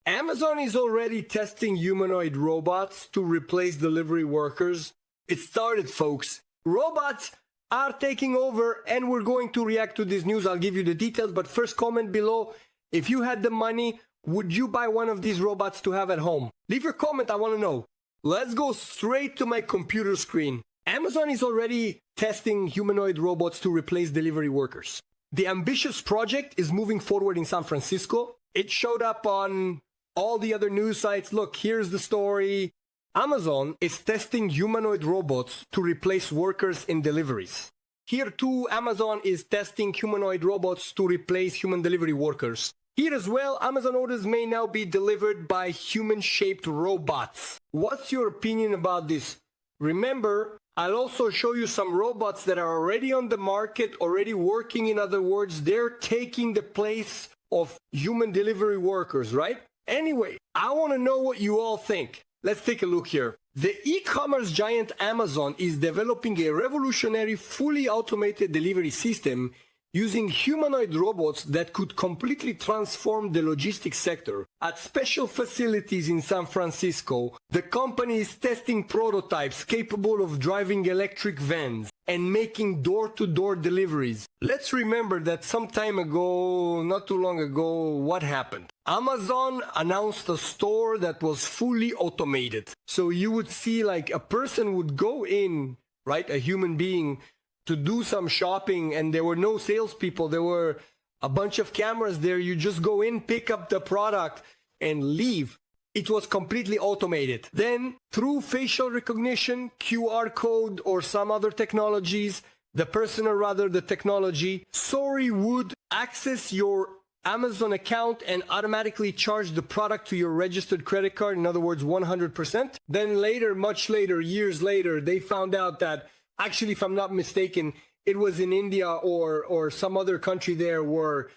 Amazon is already testing humanoid robots to replace delivery workers. It started, folks. Robots are taking over, and we're going to react to this news. I'll give you the details, but first comment below. If you had the money, would you buy one of these robots to have at home? Leave your comment, I want to know. Let's go straight to my computer screen. Amazon is already testing humanoid robots to replace delivery workers. The ambitious project is moving forward in San Francisco. It showed up on all the other news sites. Look, here's the story. Amazon is testing humanoid robots to replace workers in deliveries. Here too, Amazon is testing humanoid robots to replace human delivery workers. Here as well, Amazon orders may now be delivered by human-shaped robots. What's your opinion about this? Remember, I'll also show you some robots that are already on the market, already working. In other words, they're taking the place of human delivery workers, right? Anyway, I want to know what you all think. Let's take a look here. The e-commerce giant Amazon is developing a revolutionary, fully automated delivery system using humanoid robots that could completely transform the logistics sector. At special facilities in San Francisco, the company is testing prototypes capable of driving electric vans and making door-to-door deliveries. Let's remember that some time ago, not too long ago, what happened? Amazon announced a store that was fully automated. So you would see like a person would go in, right, a human being, to do some shopping, and there were no salespeople. There were a bunch of cameras there. You just go in, pick up the product, and leave. It was completely automated. Then, through facial recognition, QR code, or some other technologies, the person, or rather the technology, would access your Amazon account and automatically charge the product to your registered credit card. In other words, 100%. Then later, much later, years later, they found out that actually, if I'm not mistaken, it was in India or some other country there were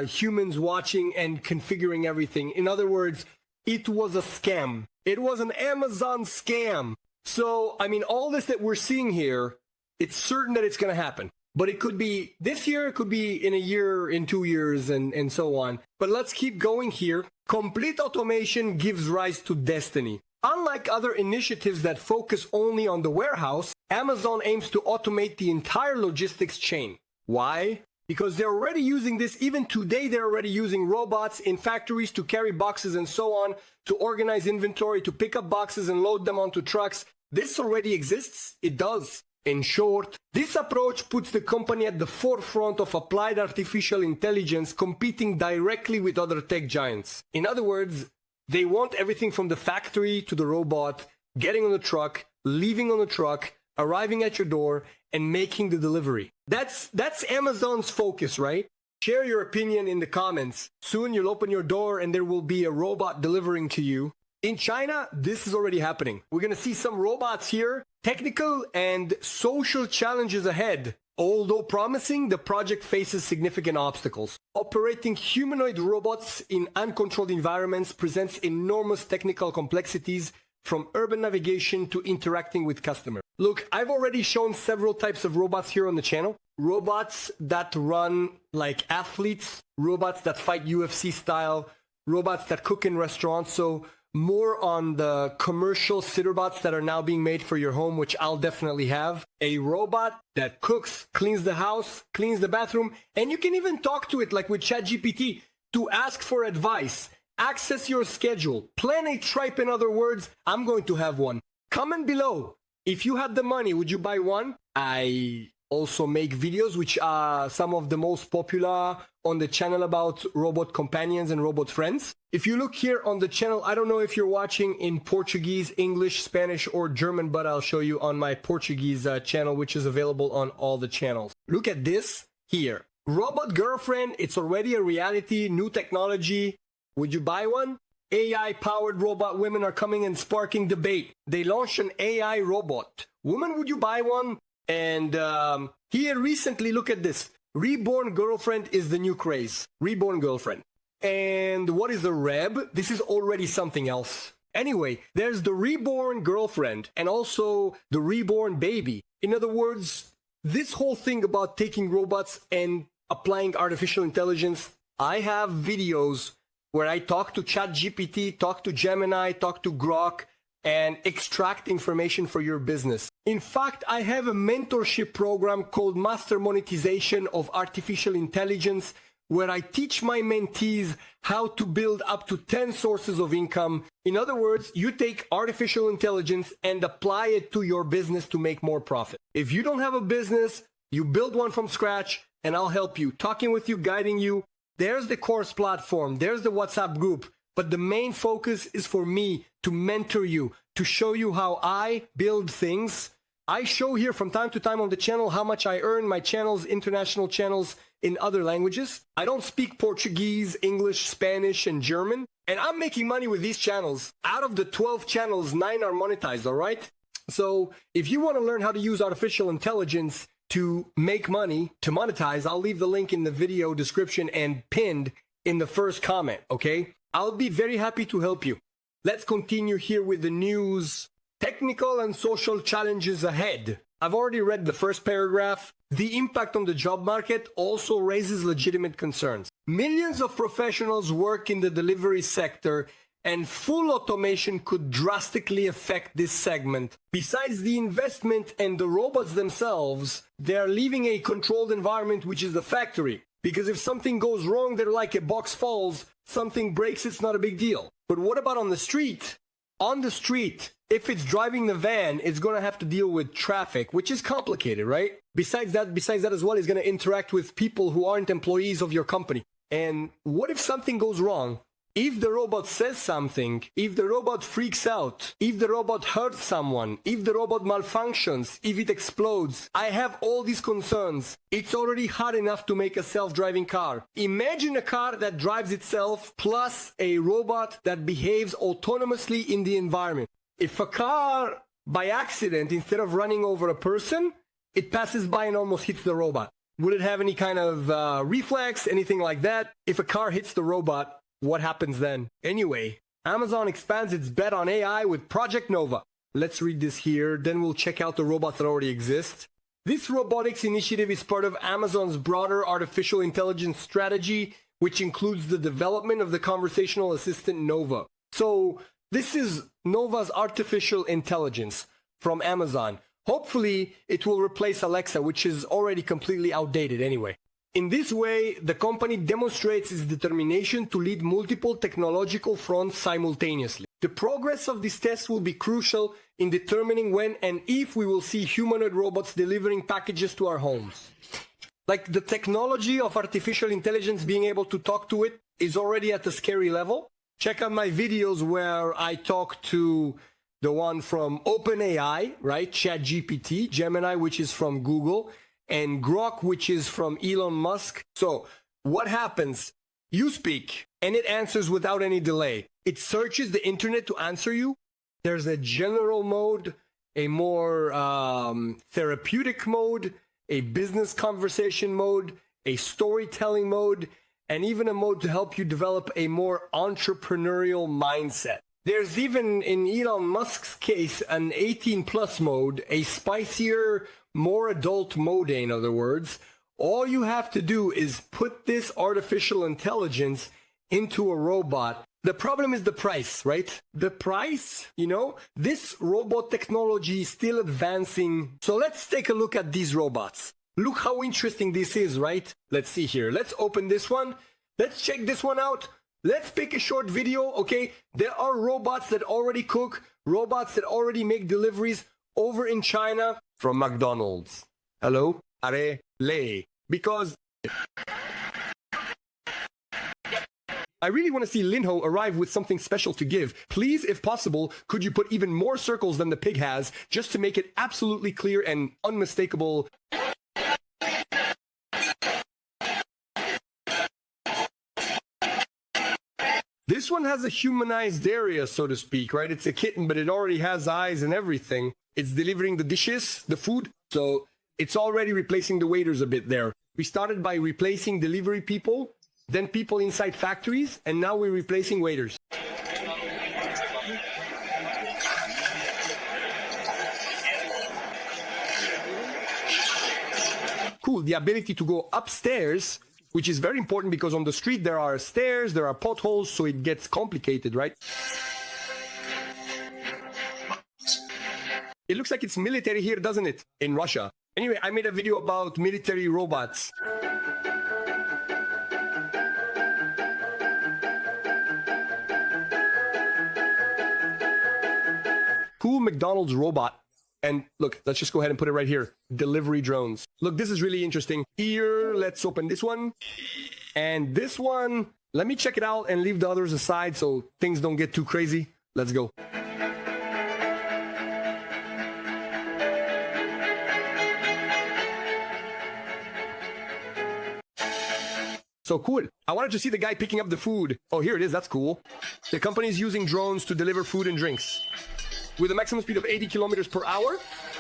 humans watching and configuring everything. In other words, it was a scam. It was an Amazon scam. So, I mean, all this that we're seeing here, it's certain that it's going to happen. But it could be this year, it could be in a year, in 2 years, and so on. But let's keep going here. Complete automation gives rise to destiny. Unlike other initiatives that focus only on the warehouse, Amazon aims to automate the entire logistics chain. Why? Because they're already using this. Even today, they're already using robots in factories to carry boxes and so on, to organize inventory, to pick up boxes and load them onto trucks. This already exists. It does. In short, this approach puts the company at the forefront of applied artificial intelligence, competing directly with other tech giants. In other words, they want everything from the factory to the robot, getting on the truck, leaving on the truck, arriving at your door, and making the delivery. That's Amazon's focus, right? Share your opinion in the comments. Soon you'll open your door and there will be a robot delivering to you. In China, this is already happening. We're going to see some robots here. Technical and social challenges ahead. Although promising, the project faces significant obstacles. Operating humanoid robots in uncontrolled environments presents enormous technical complexities, from urban navigation to interacting with customers. Look, I've already shown several types of robots here on the channel. Robots that run like athletes, robots that fight UFC style, robots that cook in restaurants. So more on the commercial sitterbots that are now being made for your home, which I'll definitely have. A robot that cooks, cleans the house, cleans the bathroom, and you can even talk to it like with ChatGPT to ask for advice, access your schedule, plan a trip. In other words, I'm going to have one. Comment below. If you had the money, would you buy one? I also make videos which are some of the most popular on the channel about robot companions and robot friends. If you look here on the channel, I don't know if you're watching in Portuguese, English, Spanish, or German, but I'll show you on my Portuguese channel, which is available on all the channels. Look at this here. Robot girlfriend, it's already a reality, new technology. Would you buy one? AI-powered robot women are coming and sparking debate. They launched an AI robot. Woman, would you buy one? And here recently, look at this. Reborn girlfriend is the new craze. Reborn girlfriend. And what is a reb? This is already something else. Anyway, there's the reborn girlfriend and also the reborn baby. In other words, this whole thing about taking robots and applying artificial intelligence, I have videos where I talk to ChatGPT, talk to Gemini, talk to Grok, and extract information for your business. In fact, I have a mentorship program called Master Monetization of Artificial Intelligence, where I teach my mentees how to build up to 10 sources of income. In other words, you take artificial intelligence and apply it to your business to make more profit. If you don't have a business, you build one from scratch, and I'll help you, talking with you, guiding you. There's the course platform, there's the WhatsApp group, but the main focus is for me to mentor you, to show you how I build things. I show here from time to time on the channel how much I earn, my channels, international channels in other languages. I don't speak Portuguese, English, Spanish, and German, and I'm making money with these channels. Out of the 12 channels, 9 are monetized, all right? So if you want to learn how to use artificial intelligence to make money, to monetize, I'll leave the link in the video description and pinned in the first comment, okay? I'll be very happy to help you. Let's continue here with the news. Technical and social challenges ahead. I've already read the first paragraph. The impact on the job market also raises legitimate concerns. Millions of professionals work in the delivery sector, and full automation could drastically affect this segment. Besides the investment and the robots themselves, they are leaving a controlled environment, which is the factory. Because if something goes wrong, they're like a box falls, something breaks, it's not a big deal. But what about on the street? On the street, if it's driving the van, it's going to have to deal with traffic, which is complicated, right? Besides that as well, it's going to interact with people who aren't employees of your company. And what if something goes wrong? If the robot says something, if the robot freaks out, if the robot hurts someone, if the robot malfunctions, if it explodes, I have all these concerns. It's already hard enough to make a self-driving car. Imagine a car that drives itself plus a robot that behaves autonomously in the environment. If a car, by accident, instead of running over a person, it passes by and almost hits the robot. Would it have any kind of reflex, anything like that? If a car hits the robot, what happens then? Anyway, Amazon expands its bet on AI with Project Nova. Let's read this here, then we'll check out the robots that already exist. This robotics initiative is part of Amazon's broader artificial intelligence strategy, which includes the development of the conversational assistant Nova. So this is Nova's artificial intelligence from Amazon. Hopefully, it will replace Alexa, which is already completely outdated anyway. In this way, the company demonstrates its determination to lead multiple technological fronts simultaneously. The progress of this test will be crucial in determining when and if we will see humanoid robots delivering packages to our homes. Like, the technology of artificial intelligence being able to talk to it is already at a scary level. Check out my videos where I talk to the one from OpenAI, right? ChatGPT, Gemini, which is from Google, and Grok, which is from Elon Musk. So what happens? You speak, and it answers without any delay. It searches the internet to answer you. There's a general mode, a more therapeutic mode, a business conversation mode, a storytelling mode, and even a mode to help you develop a more entrepreneurial mindset. There's even, in Elon Musk's case, an 18+ mode, a spicier, more adult mode, in other words. All you have to do is put this artificial intelligence into a robot. The problem is the price, right? The price, you know, this robot technology is still advancing. So let's take a look at these robots. Look how interesting this is, right? Let's see here. Let's open this one. Let's check this one out. Let's pick a short video, okay? There are robots that already cook, robots that already make deliveries over in China from McDonald's. Hello? Are le. Because I really want to see Linho arrive with something special to give. Please, if possible, could you put even more circles than the pig has, just to make it absolutely clear and unmistakable? This one has a humanized area, so to speak, right? It's a kitten, but it already has eyes and everything. It's delivering the dishes, the food, so it's already replacing the waiters a bit there. We started by replacing delivery people, then people inside factories, and now we're replacing waiters. Cool, the ability to go upstairs which is very important because on the street there are stairs, there are potholes, so it gets complicated, right? It looks like it's military here, doesn't it? In Russia. Anyway, I made a video about military robots. Cool McDonald's robot. And look, let's just go ahead and put it right here. Delivery drones. Look, this is really interesting. Here, let's open this one. And this one, let me check it out and leave the others aside so things don't get too crazy. Let's go. So cool. I wanted to see the guy picking up the food. Oh, here it is. That's cool. The company is using drones to deliver food and drinks. With a maximum speed of 80 kilometers per hour,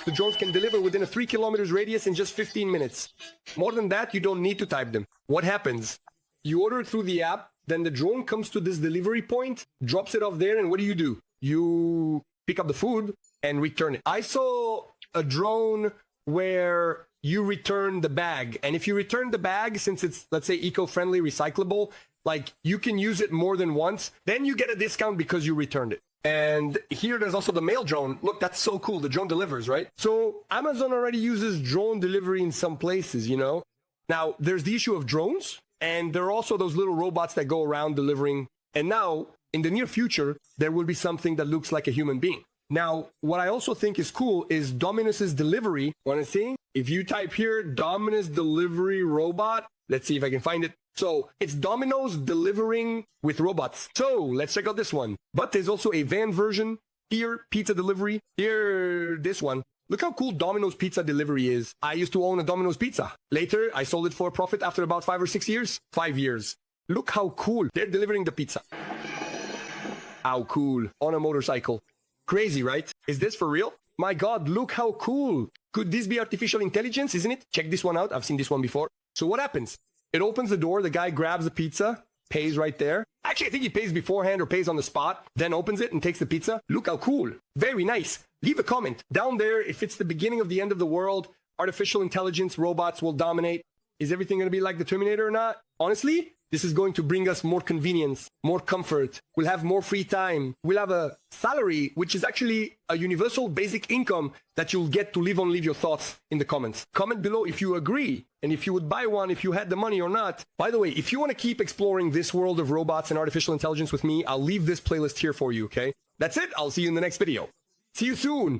the drones can deliver within a 3 kilometers radius in just 15 minutes. More than that, you don't need to type them. What happens? You order it through the app, then the drone comes to this delivery point, drops it off there, and what do? You pick up the food and return it. I saw a drone where you return the bag. And if you return the bag, since it's, let's say, eco-friendly, recyclable, like you can use it more than once, then you get a discount because you returned it. And here there's also the mail drone. Look, that's so cool. The drone delivers, right? So Amazon already uses drone delivery in some places, you know? Now, there's the issue of drones, and there are also those little robots that go around delivering. And now, in the near future, there will be something that looks like a human being. Now, what I also think is cool is Domino's delivery. Want to see? If you type here, Domino's delivery robot, let's see if I can find it. So it's Domino's delivering with robots. So let's check out this one. But there's also a van version. Here, pizza delivery. Here, this one. Look how cool Domino's pizza delivery is. I used to own a Domino's pizza. Later, I sold it for a profit after about 5 or 6 years. 5 years. Look how cool. They're delivering the pizza. How cool. On a motorcycle. Crazy, right? Is this for real? My God, look how cool. Could this be artificial intelligence, isn't it? Check this one out. I've seen this one before. So what happens? It opens the door. The guy grabs the pizza, pays right there. Actually, I think he pays beforehand or pays on the spot, then opens it and takes the pizza. Look how cool. Very nice. Leave a comment down there if it's the beginning of the end of the world. Artificial intelligence, robots will dominate. Is everything going to be like the Terminator or not? Honestly, this is going to bring us more convenience, more comfort. We'll have more free time. We'll have a salary, which is actually a universal basic income that you'll get to live on. Leave your thoughts in the comments. Comment below if you agree and if you would buy one, if you had the money or not. By the way, if you want to keep exploring this world of robots and artificial intelligence with me, I'll leave this playlist here for you, okay? That's it. I'll see you in the next video. See you soon.